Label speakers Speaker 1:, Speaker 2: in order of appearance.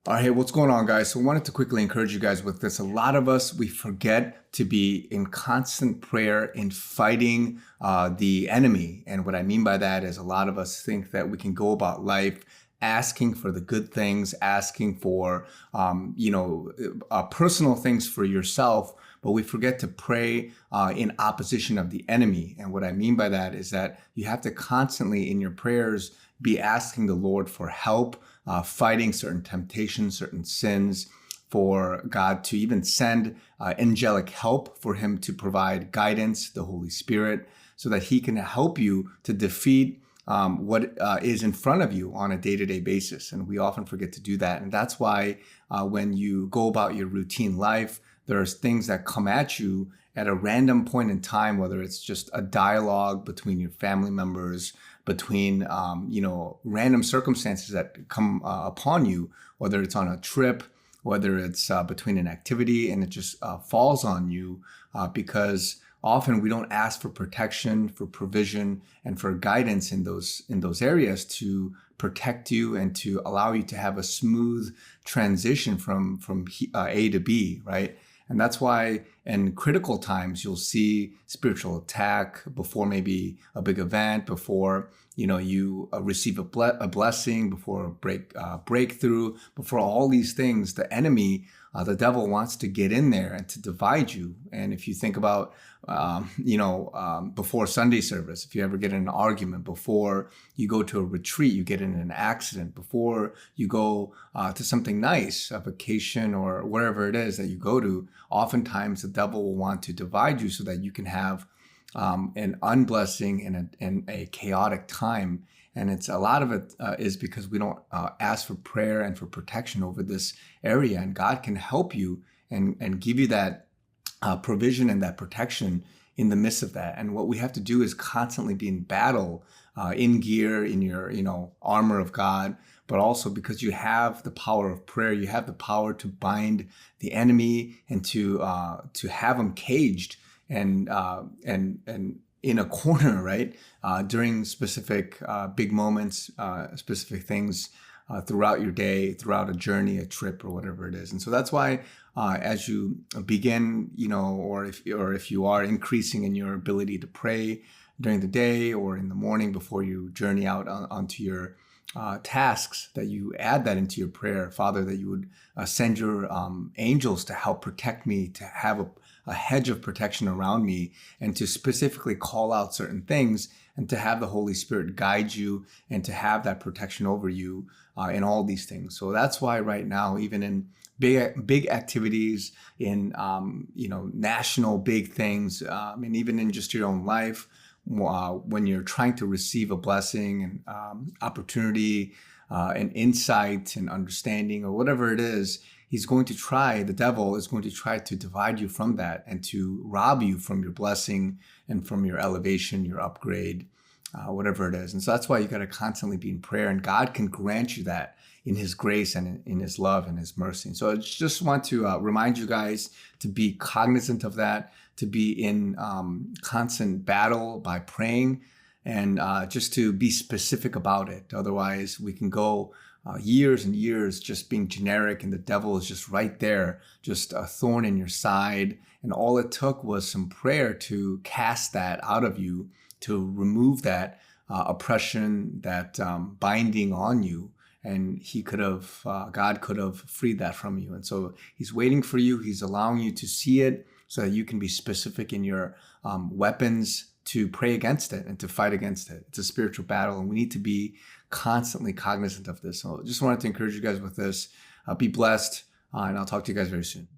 Speaker 1: All right, hey, what's going on, guys? So I wanted to quickly encourage you guys with this. A lot of us, we forget to be in constant prayer in fighting the enemy. And what I mean by that is a lot of us think that we can go about life asking for the good things, asking for, personal things for yourself, but we forget to pray in opposition of the enemy. And what I mean by that is that you have to constantly in your prayers be asking the Lord for help, fighting certain temptations, certain sins, for God to even send angelic help, for him to provide guidance, the Holy Spirit, so that he can help you to defeat what is in front of you on a day-to-day basis. And we often forget to do that. And that's why when you go about your routine life, there's things that come at you at a random point in time, whether it's just a dialogue between your family members, between, random circumstances that come upon you, whether it's on a trip, whether it's between an activity, and it just falls on you because often we don't ask for protection, for provision, and for guidance in those areas to protect you and to allow you to have a smooth transition from A to B, right? And that's why in critical times, you'll see spiritual attack before maybe a big event, before you receive a blessing, before a breakthrough, before all these things. The enemy, the devil, wants to get in there and to divide you. And if you think about, before Sunday service, if you ever get in an argument, before you go to a retreat, you get in an accident, before you go to something nice, a vacation or wherever it is that you go to, oftentimes the devil will want to divide you so that you can have an unblessing and a chaotic time. And it's a lot of it is because we don't ask for prayer and for protection over this area. And God can help you and give you that provision and that protection in the midst of that. And what we have to do is constantly be in battle, in gear, in your armor of God, but also because you have the power of prayer, you have the power to bind the enemy and to have him caged and in a corner, right? During specific big moments, specific things throughout your day, throughout a journey, a trip, or whatever it is. And so that's why as you begin, or if you are increasing in your ability to pray during the day or in the morning before you journey out onto your tasks, that you add that into your prayer, Father, that you would send your angels to help protect me, to have a hedge of protection around me, and to specifically call out certain things, and to have the Holy Spirit guide you and to have that protection over you in all these things. So that's why right now, even in big activities, in national big things, and even in just your own life, when you're trying to receive a blessing and opportunity and insight and understanding or whatever it is, the devil is going to try to divide you from that and to rob you from your blessing and from your elevation, your upgrade, whatever it is. And so that's why you got to constantly be in prayer, and God can grant you that in his grace and in his love and his mercy. And so I just want to remind you guys to be cognizant of that, to be in constant battle by praying, and just to be specific about it. Otherwise, we can go years and years just being generic, and the devil is just right there, just a thorn in your side. And all it took was some prayer to cast that out of you, to remove that oppression, that binding on you. And God could have freed that from you. And so he's waiting for you. He's allowing you to see it so that you can be specific in your weapons to pray against it and to fight against it. It's a spiritual battle, and we need to be constantly cognizant of this. So just wanted to encourage you guys with this. Be blessed, and I'll talk to you guys very soon.